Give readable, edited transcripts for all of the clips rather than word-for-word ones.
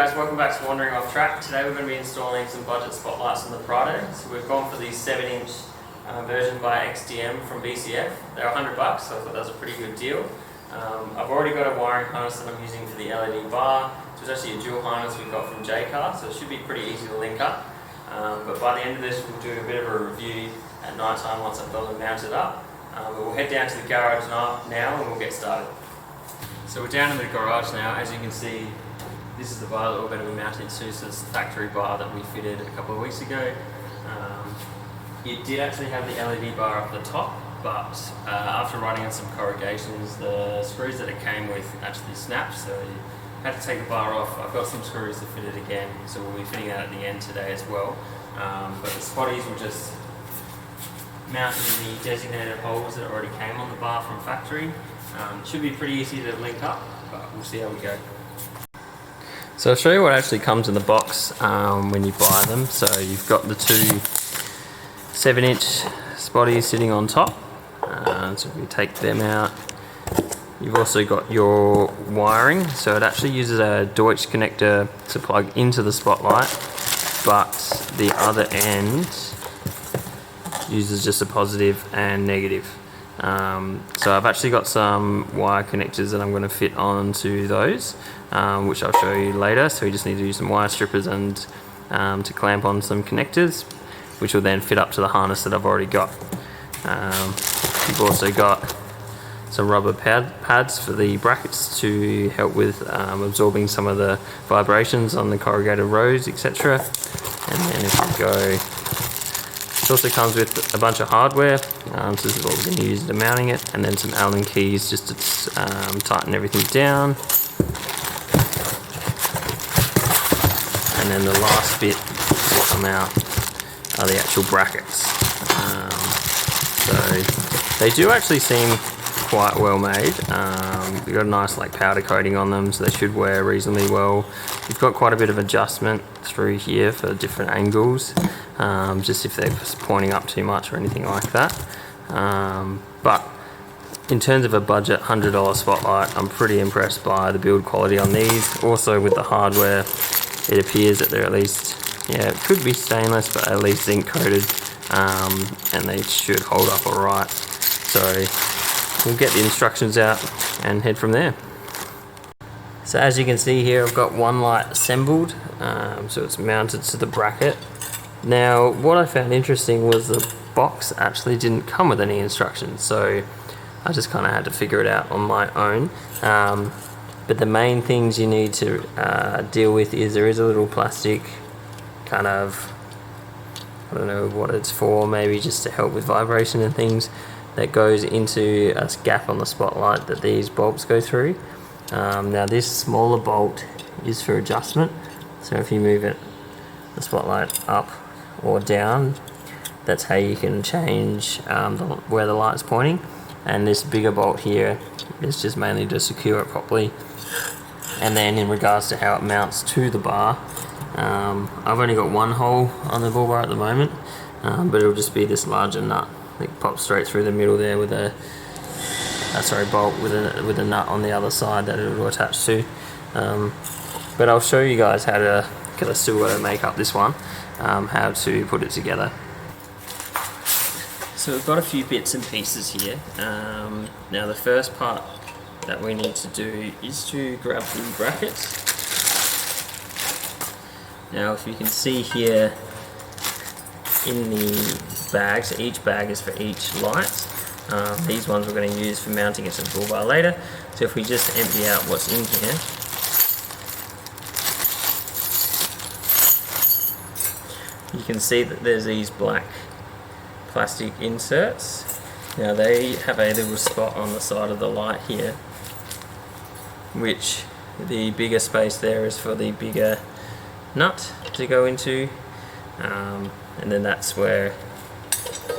guys, welcome back to Wandering Off Track. Today we're going to be installing some budget spotlights on the Prado. So we've gone for the 7-inch version by XTM from BCF. They're $100, so I thought that was a pretty good deal. I've already got a wiring harness that I'm using for the LED bar. It was actually a dual harness we got from J-Car, so it should be pretty easy to link up. But by the end of this we'll do a bit of a review at night time once I've got them mounted up. But we'll head down to the garage now and we'll get started. So we're down in the garage now. As you can see, this is the bar that we're going to be mounting to. So it's the factory bar that we fitted a couple of weeks ago. It did actually have the LED bar up the top, but after running on some corrugations, the screws that it came with actually snapped, so you had to take the bar off. I've got some screws to fit it again, so we'll be fitting that at the end today as well. But the spotties will just mounted in the designated holes that already came on the bar from factory. It should be pretty easy to link up, but we'll see how we go. So I'll show you what actually comes in the box when you buy them. So you've got the two 7-inch spotties sitting on top. So if you take them out, you've also got your wiring. So it actually uses a Deutsch connector to plug into the spotlight, but the other end uses just a positive and negative. So I've actually got some wire connectors that I'm going to fit onto those, which I'll show you later. So we just need to use some wire strippers and to clamp on some connectors, which will then fit up to the harness that I've already got. You've also got some rubber pads for the brackets to help with absorbing some of the vibrations on the corrugated rows, etc. And then if you go, it also comes with a bunch of hardware, so this is what we're going to use to mounting it, and then some Allen keys just to tighten everything down. And then the last bit to swap them out are the actual brackets. So they do actually seem quite well made. They've got a nice powder coating on them, so they should wear reasonably well. You've got quite a bit of adjustment through here for different angles, just if they're pointing up too much or anything like that. But in terms of a budget $100 spotlight, I'm pretty impressed by the build quality on these. Also with the hardware, it appears that they're at least, it could be stainless, but at least zinc coated, and they should hold up alright. So we'll get the instructions out and head from there. So as you can see here, I've got one light assembled, so it's mounted to the bracket. Now what I found interesting was the box actually didn't come with any instructions, so I just kind of had to figure it out on my own. But the main things you need to deal with is there is a little plastic kind of, I don't know what it's for, maybe just to help with vibration and things, that goes into a gap on the spotlight that these bulbs go through. Now this smaller bolt is for adjustment, so if you move it, the spotlight up or down, that's how you can change where the light's pointing. And this bigger bolt here is just mainly to secure it properly. And then in regards to how it mounts to the bar, I've only got one hole on the bull bar at the moment, but it'll just be this larger nut that pops straight through the middle there with a bolt with a nut on the other side that it will attach to. But I'll show you guys how to, because I still got to make up this one, how to put it together. So we've got a few bits and pieces here. Now the first part that we need to do is to grab the brackets. Now if you can see here in the bags, each bag is for each light. These ones we're going to use for mounting it to the bull bar later. So if we just empty out what's in here, you can see that there's these black plastic inserts. Now they have a little spot on the side of the light here, which the bigger space there is for the bigger nut to go into, and then that's where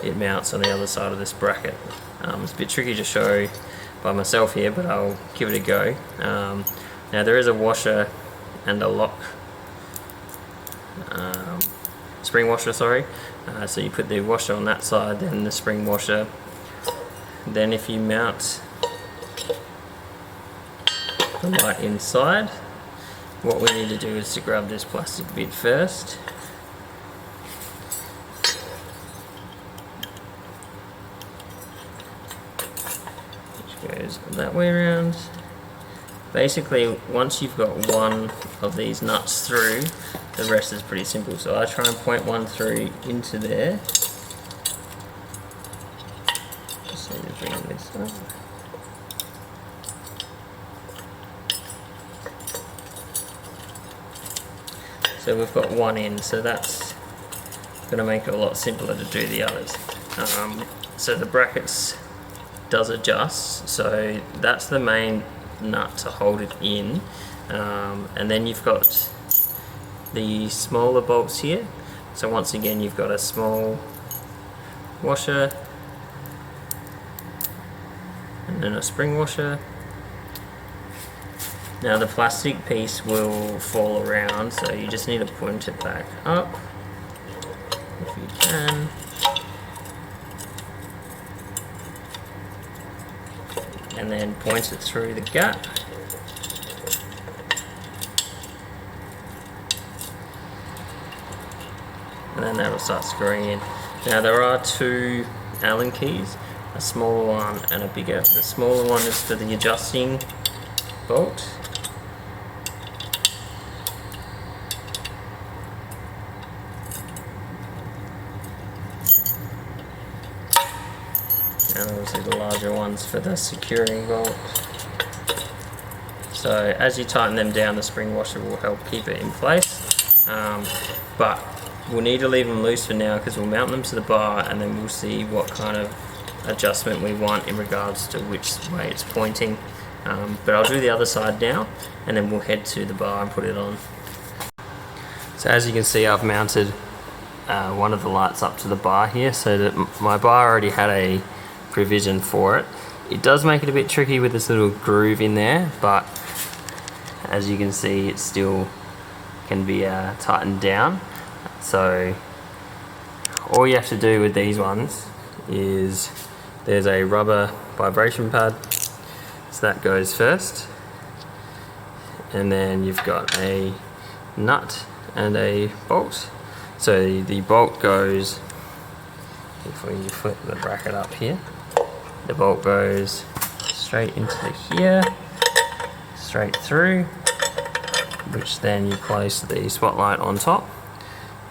it mounts on the other side of this bracket. It's a bit tricky to show by myself here, but I'll give it a go. Now there is a washer and a lock, spring washer, sorry. So you put the washer on that side, then the spring washer. Then if you mount the light inside, what we need to do is to grab this plastic bit first. Which goes that way around. Basically, once you've got one of these nuts through, the rest is pretty simple. So I try and point one through into there. Just need to bring this up. So we've got one in, so that's going to make it a lot simpler to do the others. So the brackets does adjust, so that's the main nut to hold it in, and then you've got the smaller bolts here. So once again, you've got a small washer and then a spring washer. Now the plastic piece will fall around, so you just need to point it back up if you can. And then point it through the gap. And then that'll start screwing in. Now there are two Allen keys, a smaller one and a bigger. The smaller one is for the adjusting bolt. And obviously the larger ones for the securing bolt. So as you tighten them down, the spring washer will help keep it in place. But we'll need to leave them loose for now because we'll mount them to the bar and then we'll see what kind of adjustment we want in regards to which way it's pointing. But I'll do the other side now and then we'll head to the bar and put it on. So as you can see, I've mounted one of the lights up to the bar here so that my bar already had a provision for it. It does make it a bit tricky with this little groove in there, but as you can see, it still can be tightened down. So all you have to do with these ones is there's a rubber vibration pad, so that goes first, and then you've got a nut and a bolt. So the bolt goes, if we flip the bracket up here, the bolt goes straight into here, straight through, which then you place the spotlight on top,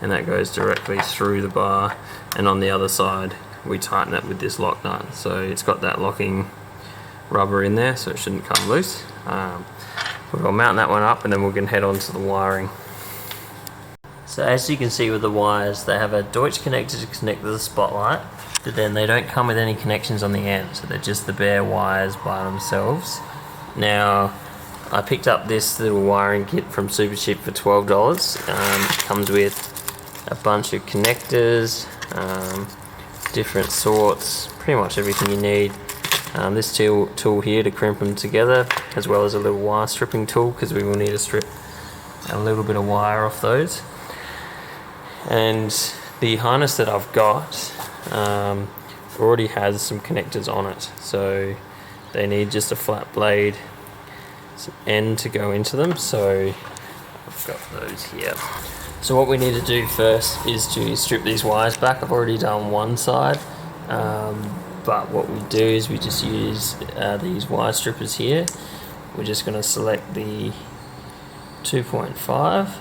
and that goes directly through the bar, and on the other side we tighten it with this lock nut. So it's got that locking rubber in there, so it shouldn't come loose. We'll mount that one up and then we can head on to the wiring. So as you can see with the wires, they have a Deutsch connector to connect to the spotlight, but then they don't come with any connections on the end, so they're just the bare wires by themselves. Now, I picked up this little wiring kit from Supercheap for $12. It comes with a bunch of connectors, different sorts, pretty much everything you need. This tool here to crimp them together, as well as a little wire stripping tool, because we will need to strip a little bit of wire off those. And the harness that I've got already has some connectors on it, so they need just a flat blade end to go into them, so I've got those here. So what we need to do first is to strip these wires back. I've already done one side, but what we do is we just use these wire strippers here. We're just going to select the 2.5,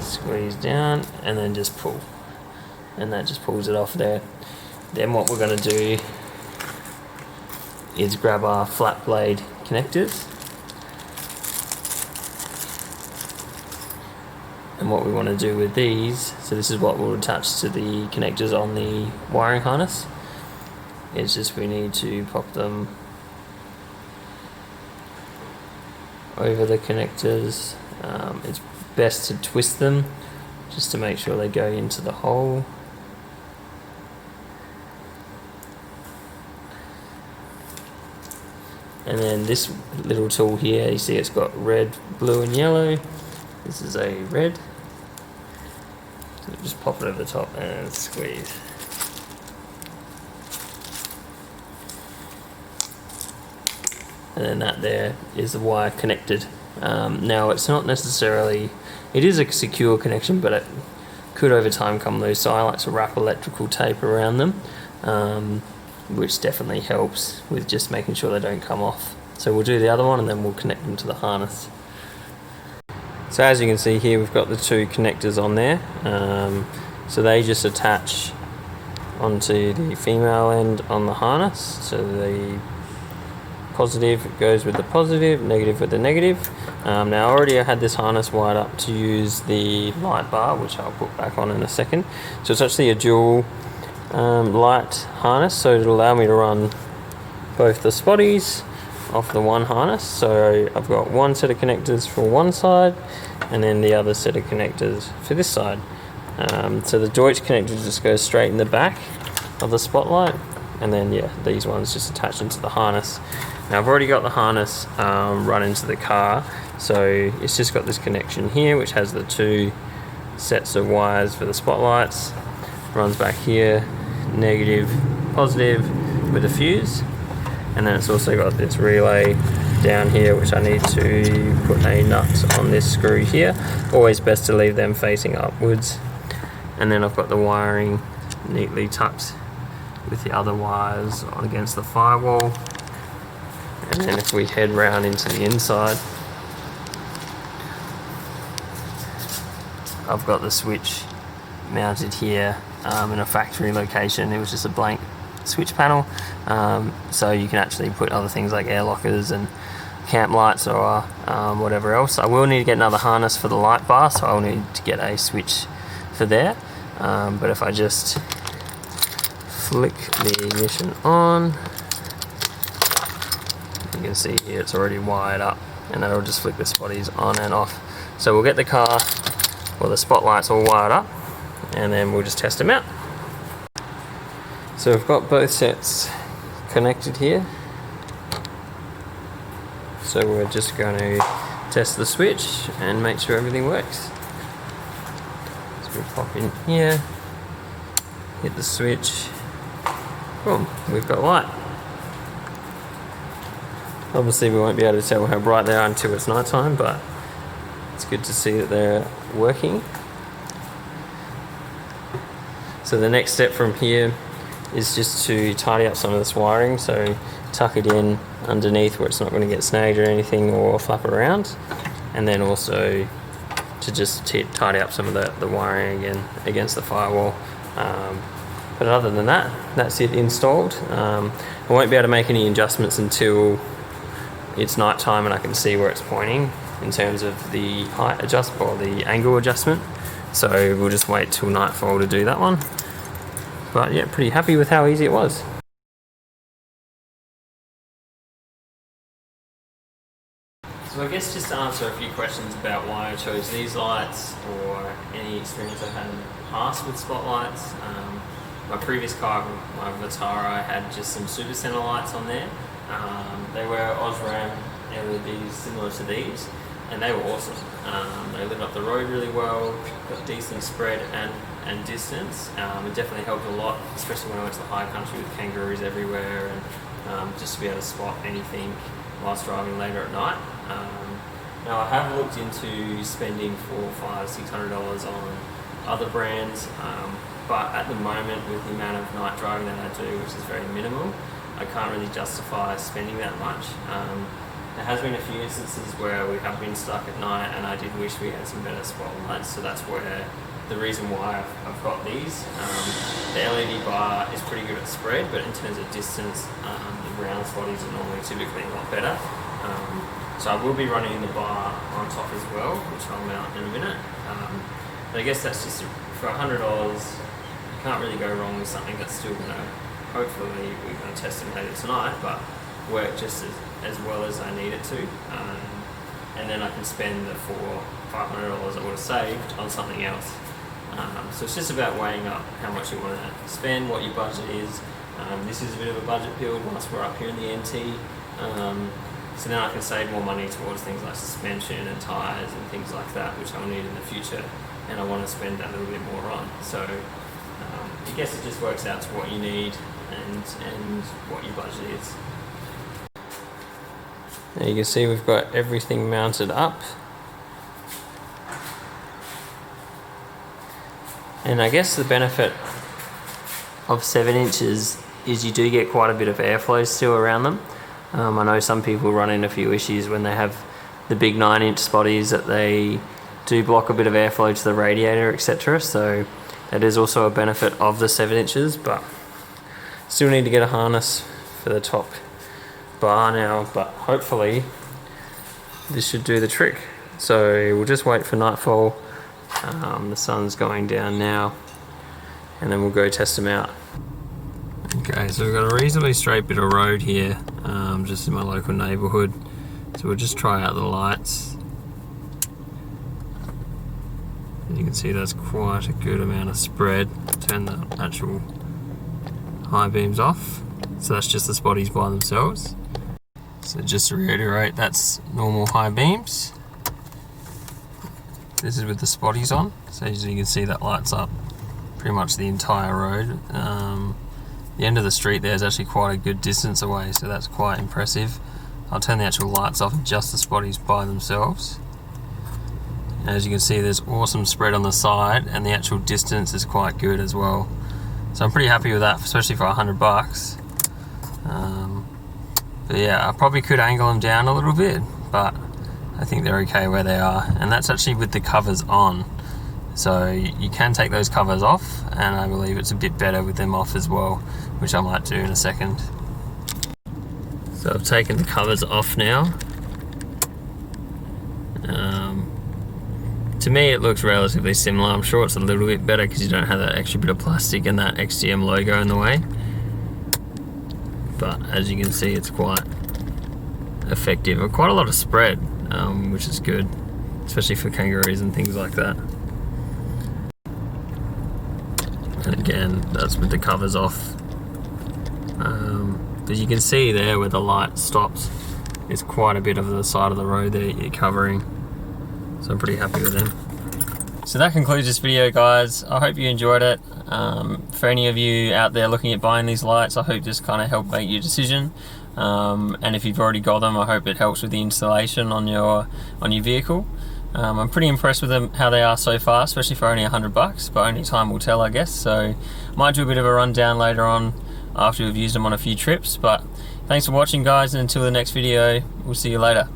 squeeze down, and then just pull, and that just pulls it off there. Then what we're going to do is grab our flat blade connectors, and what we want to do with these, so this is what we'll attach to the connectors on the wiring harness, is just we need to pop them over the connectors. It's best to twist them just to make sure they go into the hole. And then this little tool here, you see it's got red, blue and yellow. This is a red. So just pop it over the top and squeeze. and then that there is the wire connected. Now it's not necessarily, it is a secure connection, but it could over time come loose, so I like to wrap electrical tape around them, which definitely helps with just making sure they don't come off. So we'll do the other one and then we'll connect them to the harness. So as you can see here, we've got the two connectors on there, so they just attach onto the female end on the harness. So the positive goes with the positive, negative with the negative. Now already I had this harness wired up to use the light bar, which I'll put back on in a second. So it's actually a dual light harness, so it'll allow me to run both the spotties off the one harness. So I've got one set of connectors for one side and then the other set of connectors for this side. So the Deutsch connector just goes straight in the back of the spotlight, and then yeah, these ones just attach into the harness. Now I've already got the harness run into the car, so it's just got this connection here which has the two sets of wires for the spotlights, runs back here, negative, positive with a fuse, and then it's also got this relay down here which I need to put a nut on this screw here. Always best to leave them facing upwards. And then I've got the wiring neatly tucked with the other wires on against the firewall. And then if we head round into the inside, I've got the switch mounted here in a factory location. It was just a blank switch panel, so you can actually put other things like air lockers and camp lights or whatever else. I will need to get another harness for the light bar, so I'll need to get a switch for there. But if I just flick the ignition on, you can see here it's already wired up, and that'll just flick the spotties on and off. So we'll get the car, or the spotlights all wired up, and then we'll just test them out. So we've got both sets connected here. So we're just going to test the switch and make sure everything works. So we pop in here, hit the switch, boom, we've got light. Obviously we won't be able to tell how bright they are until it's night time, but it's good to see that they're working. So the next step from here is just to tidy up some of this wiring, so tuck it in underneath where it's not going to get snagged or anything or flap around, and then also to just tidy up some of the wiring again against the firewall. But other than that, that's it installed. I won't be able to make any adjustments until it's night time and I can see where it's pointing in terms of the height adjustment or the angle adjustment. So we'll just wait till nightfall to do that one. But yeah, pretty happy with how easy it was. So I guess just to answer a few questions about why I chose these lights or any experience I've had in the past with spotlights. My previous car, my Vitara, I had just some Super Center lights on there. They were Osram LEDs similar to these, and they were awesome. They lit up the road really well, got decent spread and distance. It definitely helped a lot, especially when I went to the high country with kangaroos everywhere, and just to be able to spot anything whilst driving later at night. Now I have looked into spending $400-$600 on other brands, but at the moment with the amount of night driving that I do, which is very minimal, I can't really justify spending that much. There has been a few instances where we have been stuck at night and I did wish we had some better spotlights, so that's where the reason why I've got these. The LED bar is pretty good at spread, but in terms of distance, the round spotties are normally typically a lot better. So I will be running the bar on top as well, which I'll mount in a minute. But I guess that's just for $100, you can't really go wrong with something that's still going to, hopefully we're going to test them later tonight, but work just as well as I need it to. And then I can spend the $500 I would have saved on something else. So it's just about weighing up how much you want to spend, what your budget is. This is a bit of a budget build once we're up here in the NT. So then I can save more money towards things like suspension and tyres and things like that, which I'll need in the future, and I want to spend that a little bit more on. So I guess it just works out to what you need and what your budget is. There you can see we've got everything mounted up. And I guess the benefit of 7 inches is you do get quite a bit of airflow still around them. I know some people run into a few issues when they have the big 9-inch spotties that they do block a bit of airflow to the radiator, etc. So that is also a benefit of the 7 inches, but still need to get a harness for the top bar now, but hopefully this should do the trick. So we'll just wait for nightfall. The sun's going down now, and then we'll go test them out. Okay, so we've got a reasonably straight bit of road here, just in my local neighbourhood. So we'll just try out the lights. As you can see, that's quite a good amount of spread. Turn the actual high beams off. So that's just the spotties by themselves. So just to reiterate, that's normal high beams. This is with the spotties on. So as you can see, that lights up pretty much the entire road. The end of the street there is actually quite a good distance away, so that's quite impressive. I'll turn the actual lights off and just the spotties by themselves. And as you can see, there's awesome spread on the side, and the actual distance is quite good as well. So I'm pretty happy with that, especially for $100. But yeah, I probably could angle them down a little bit, but I think they're okay where they are. And that's actually with the covers on. So you can take those covers off, and I believe it's a bit better with them off as well, which I might do in a second. So I've taken the covers off now. To me it looks relatively similar. I'm sure it's a little bit better because you don't have that extra bit of plastic and that XTM logo in the way. But as you can see, it's quite effective and quite a lot of spread, which is good, especially for kangaroos and things like that. And again, that's with the covers off. But you can see there where the light stops, it's quite a bit of the side of the road there you're covering. So I'm pretty happy with them. So that concludes this video, guys. I hope you enjoyed it. For any of you out there looking at buying these lights, I hope this kind of helped make your decision. And if you've already got them, I hope it helps with the installation on your vehicle. I'm pretty impressed with them, how they are so far, especially for only $100, but only time will tell, I guess. So might do a bit of a rundown later on after we've used them on a few trips. But thanks for watching, guys, and until the next video, we'll see you later.